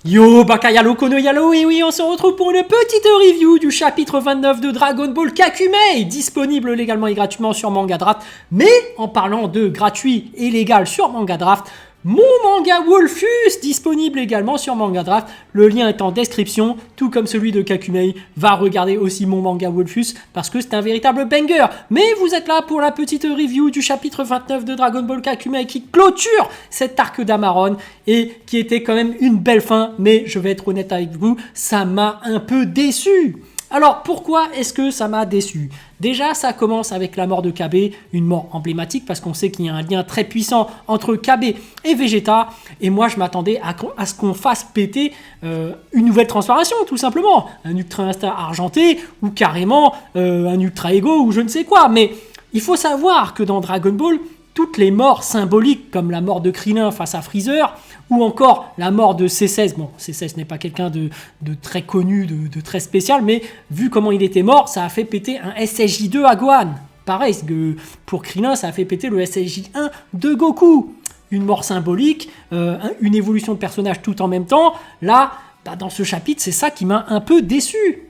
Yo, Bakayalo Kono Yalo, et oui, on se retrouve pour une petite review du chapitre 29 de Dragon Ball Kakumei, disponible légalement et gratuitement sur Manga Draft. Mais en parlant de gratuit et légal sur Manga Draft, mon manga Wolfus, disponible également sur Manga Draft. Le lien est en description, tout comme celui de Kakumei. Va regarder aussi mon manga Wolfus parce que c'est un véritable banger. Mais vous êtes là pour la petite review du chapitre 29 de Dragon Ball Kakumei qui clôture cet arc d'Amaron et qui était quand même une belle fin. Mais je vais être honnête avec vous, ça m'a un peu déçu. Alors pourquoi est-ce que ça m'a déçu? Déjà, ça commence avec la mort de Kabé, une mort emblématique parce qu'on sait qu'il y a un lien très puissant entre Kabé et Vegeta. Et moi, je m'attendais à ce qu'on fasse péter une nouvelle transformation, tout simplement. Un Ultra Instinct argenté ou carrément un Ultra Ego ou je ne sais quoi. Mais il faut savoir que dans Dragon Ball, toutes les morts symboliques comme la mort de Krillin face à Freezer ou encore la mort de C16, bon C16 n'est pas quelqu'un de très connu, de très spécial, mais vu comment il était mort, ça a fait péter un SSJ2 à Gohan. Pareil, que pour Krillin, ça a fait péter le SSJ1 de Goku. Une mort symbolique, une évolution de personnage tout en même temps. Là, dans ce chapitre, c'est ça qui m'a un peu déçu.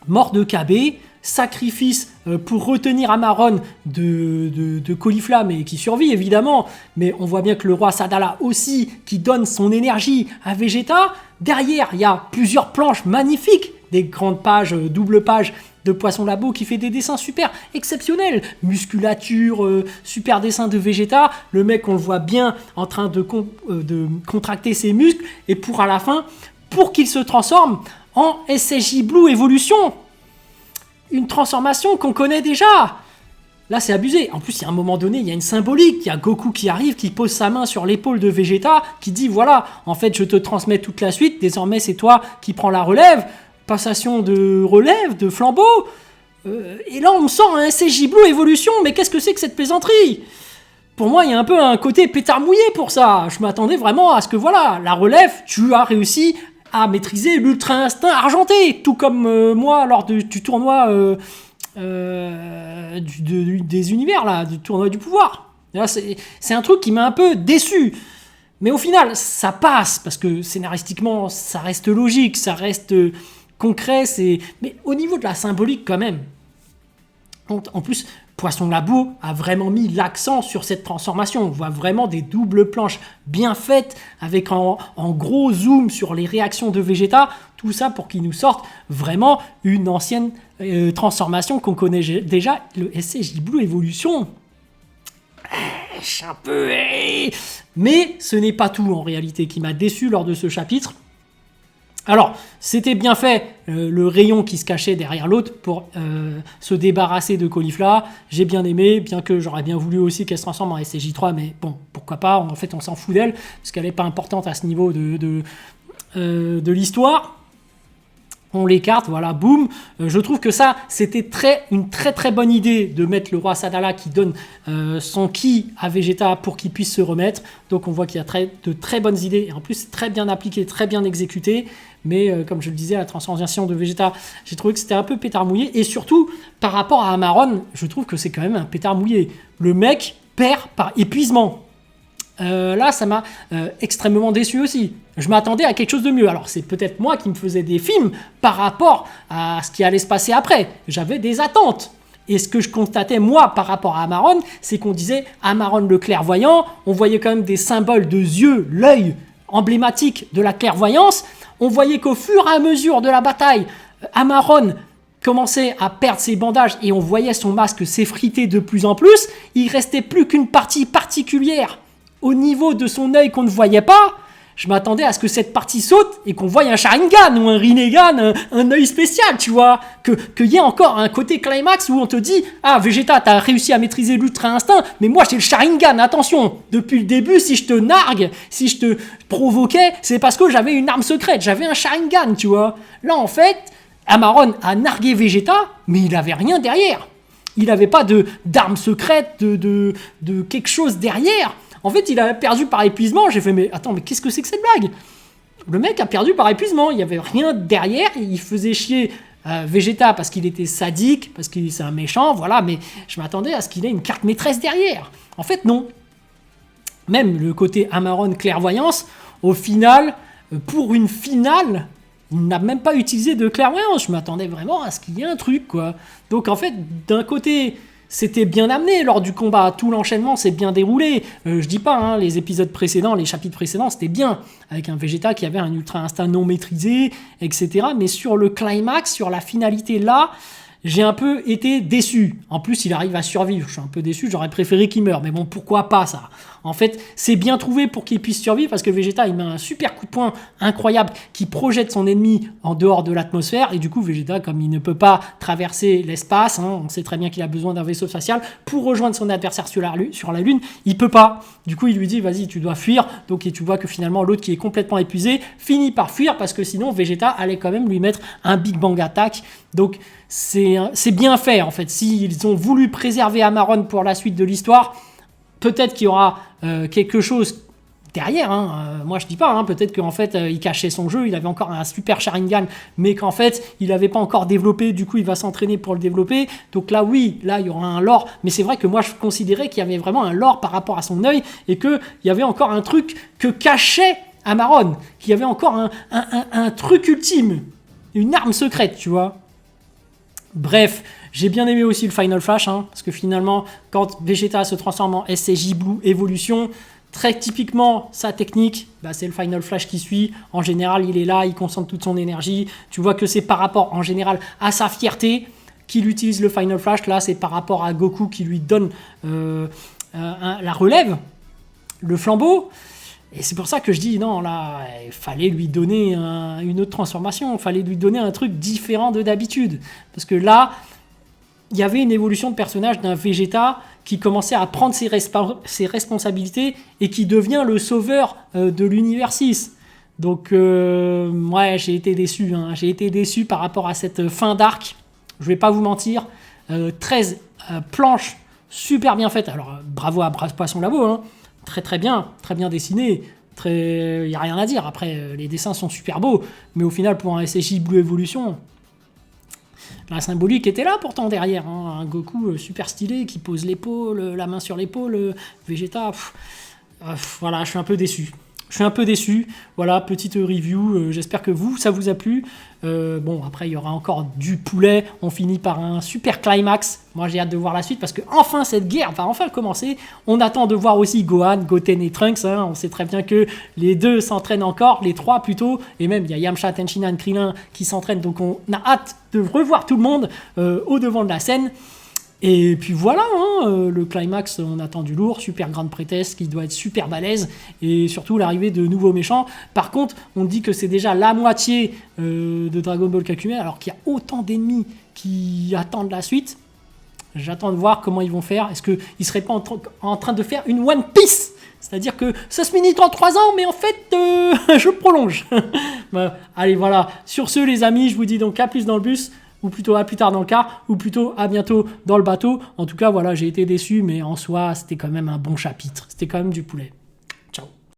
Mort de Kabé, sacrifice pour retenir Amaron de Cauliflamme et qui survit évidemment, mais on voit bien que le roi Sadala aussi qui donne son énergie à Vegeta. Derrière, il y a plusieurs planches magnifiques, des grandes pages, double pages de Poisson Labo qui fait des dessins super exceptionnels, musculature, super dessin de Vegeta, le mec on le voit bien en train de contracter ses muscles et pour à la fin, pour qu'il se transforme en SSJ Blue Evolution. Une transformation qu'on connaît déjà. Là, c'est abusé. En plus, il y a un moment donné, il y a une symbolique. Il y a Goku qui arrive, qui pose sa main sur l'épaule de Vegeta, qui dit, voilà, en fait, je te transmets toute la suite. Désormais, c'est toi qui prends la relève. Passation de relève, de flambeau. Et là, on sent un SSJ Blue Evolution. Mais qu'est-ce que c'est que cette plaisanterie? Pour moi, il y a un peu un côté pétard mouillé pour ça. Je m'attendais vraiment à ce que, voilà, la relève, tu as réussi à maîtriser l'Ultra Instinct argenté, tout comme moi lors du tournoi des univers, là, du tournoi du pouvoir. Là, c'est un truc qui m'a un peu déçu. Mais au final, ça passe, parce que scénaristiquement, ça reste logique, ça reste concret, mais au niveau de la symbolique quand même. En plus, Poisson Labo a vraiment mis l'accent sur cette transformation. On voit vraiment des doubles planches bien faites avec en gros zoom sur les réactions de Vegeta. Tout ça pour qu'il nous sorte vraiment une ancienne transformation qu'on connaît déjà, le SSJ Blue Evolution. Je suis un peu... Mais ce n'est pas tout en réalité qui m'a déçu lors de ce chapitre. Alors, c'était bien fait, le rayon qui se cachait derrière l'autre pour se débarrasser de Caulifla. J'ai bien aimé, bien que j'aurais bien voulu aussi qu'elle se transforme en SSJ3, mais bon, pourquoi pas, en fait on s'en fout d'elle, parce qu'elle n'est pas importante à ce niveau de l'histoire. On l'écarte, voilà, boum. Je trouve que ça, c'était une très très bonne idée de mettre le roi Sadala qui donne son ki à Vegeta pour qu'il puisse se remettre. Donc on voit qu'il y a de très bonnes idées, et en plus très bien appliqué, très bien exécuté. Mais comme je le disais, la transformation de Vegeta, j'ai trouvé que c'était un peu pétard mouillé. Et surtout, par rapport à Amaron, je trouve que c'est quand même un pétard mouillé. Le mec perd par épuisement. Là, ça m'a extrêmement déçu aussi. Je m'attendais à quelque chose de mieux. Alors, c'est peut-être moi qui me faisais des films par rapport à ce qui allait se passer après. J'avais des attentes. Et ce que je constatais, moi, par rapport à Amaron, c'est qu'on disait Amaron le clairvoyant. On voyait quand même des symboles de yeux, l'œil emblématique de la clairvoyance. On voyait qu'au fur et à mesure de la bataille, Amaron commençait à perdre ses bandages et on voyait son masque s'effriter de plus en plus. Il restait plus qu'une partie particulière au niveau de son œil qu'on ne voyait pas. Je m'attendais à ce que cette partie saute et qu'on voie un Sharingan ou un Rinnegan, un œil spécial, tu vois. Qu'il y ait encore un côté climax où on te dit « Ah, Vegeta, t'as réussi à maîtriser l'Ultra Instinct, mais moi j'ai le Sharingan, attention !» Depuis le début, si je te nargue, si je te provoquais, c'est parce que j'avais une arme secrète, j'avais un Sharingan, tu vois. Là, en fait, Amaron a nargué Vegeta, mais il avait rien derrière. Il n'avait pas d'arme secrète, de quelque chose derrière. En fait, il a perdu par épuisement. J'ai fait, mais attends, mais qu'est-ce que c'est que cette blague? Le mec a perdu par épuisement. Il n'y avait rien derrière. Il faisait chier Vegeta parce qu'il était sadique, parce que c'est un méchant, voilà. Mais je m'attendais à ce qu'il ait une carte maîtresse derrière. En fait, non. Même le côté Amaron clairvoyance, au final, pour une finale, il n'a même pas utilisé de clairvoyance. Je m'attendais vraiment à ce qu'il y ait un truc, quoi. Donc en fait, d'un côté, c'était bien amené lors du combat. Tout l'enchaînement s'est bien déroulé. Je dis pas, hein, les épisodes précédents, les chapitres précédents, c'était bien. Avec un Vegeta qui avait un ultra instinct non maîtrisé, etc. Mais sur le climax, sur la finalité là, j'ai un peu été déçu. En plus, il arrive à survivre. Je suis un peu déçu, j'aurais préféré qu'il meure. Mais bon, pourquoi pas ça? En fait, c'est bien trouvé pour qu'il puisse survivre parce que Vegeta, il met un super coup de poing incroyable qui projette son ennemi en dehors de l'atmosphère. Et du coup, Vegeta, comme il ne peut pas traverser l'espace, hein, on sait très bien qu'il a besoin d'un vaisseau spatial pour rejoindre son adversaire sur la Lune, il peut pas. Du coup, il lui dit, vas-y, tu dois fuir. Donc, et tu vois que finalement, l'autre qui est complètement épuisé finit par fuir parce que sinon, Vegeta allait quand même lui mettre un Big Bang Attack. Donc, c'est bien fait, en fait. S'ils ont voulu préserver Amaron pour la suite de l'histoire, peut-être qu'il y aura quelque chose derrière. Hein. Moi, je dis pas. Hein. Peut-être qu'en fait, il cachait son jeu. Il avait encore un super Sharingan, mais qu'en fait, il n'avait pas encore développé. Du coup, il va s'entraîner pour le développer. Donc là, oui, là, il y aura un lore. Mais c'est vrai que moi, je considérais qu'il y avait vraiment un lore par rapport à son œil et qu'il y avait encore un truc que cachait Amaron. Qu'il y avait encore un truc ultime. Une arme secrète, tu vois. Bref, j'ai bien aimé aussi le Final Flash, hein, parce que finalement, quand Vegeta se transforme en SCJ Blue Evolution, très typiquement, sa technique, bah, c'est le Final Flash qui suit. En général, il est là, il concentre toute son énergie. Tu vois que c'est par rapport, en général, à sa fierté qu'il utilise le Final Flash. Là, c'est par rapport à Goku qui lui donne la relève, le flambeau. Et c'est pour ça que je dis, non, là, il fallait lui donner une autre transformation, il fallait lui donner un truc différent de d'habitude. Parce que là, il y avait une évolution de personnage d'un Vegeta qui commençait à prendre ses responsabilités et qui devient le sauveur de l'univers 6. Donc, ouais, j'ai été déçu. Hein. J'ai été déçu par rapport à cette fin d'arc. Je vais pas vous mentir. 13 planches super bien faites. Alors, bravo à Poisson Labo, hein. Très bien dessiné, il n'y a rien à dire. Après, les dessins sont super beaux, mais au final, pour un SSJ Blue Evolution, la symbolique était là pourtant derrière. Hein. Un Goku super stylé qui pose l'épaule, la main sur l'épaule, Vegeta. Voilà, je suis un peu déçu. Voilà, petite review. J'espère que ça vous a plu. Bon, après, il y aura encore du poulet. On finit par un super climax. Moi, j'ai hâte de voir la suite parce que enfin, cette guerre va enfin commencer. On attend de voir aussi Gohan, Goten et Trunks. Hein. On sait très bien que les deux s'entraînent encore, les trois plutôt. Et même, il y a Yamcha, Tenshinhan, Krillin qui s'entraînent. Donc, on a hâte de revoir tout le monde au devant de la scène. Et puis voilà, hein, le climax, on attend du lourd, super grande prêtresse qui doit être super balèze, et surtout l'arrivée de nouveaux méchants. Par contre, on dit que c'est déjà la moitié de Dragon Ball Kakumen, alors qu'il y a autant d'ennemis qui attendent la suite. J'attends de voir comment ils vont faire. Est-ce qu'ils ne seraient pas en train de faire une One Piece? C'est-à-dire que ça se finit en 3 ans, mais en fait, je prolonge. Bah, allez, voilà. Sur ce, les amis, je vous dis donc à plus dans le bus, ou plutôt à plus tard dans le car, ou plutôt à bientôt dans le bateau. En tout cas, voilà, j'ai été déçu, mais en soi, c'était quand même un bon chapitre. C'était quand même du poulet.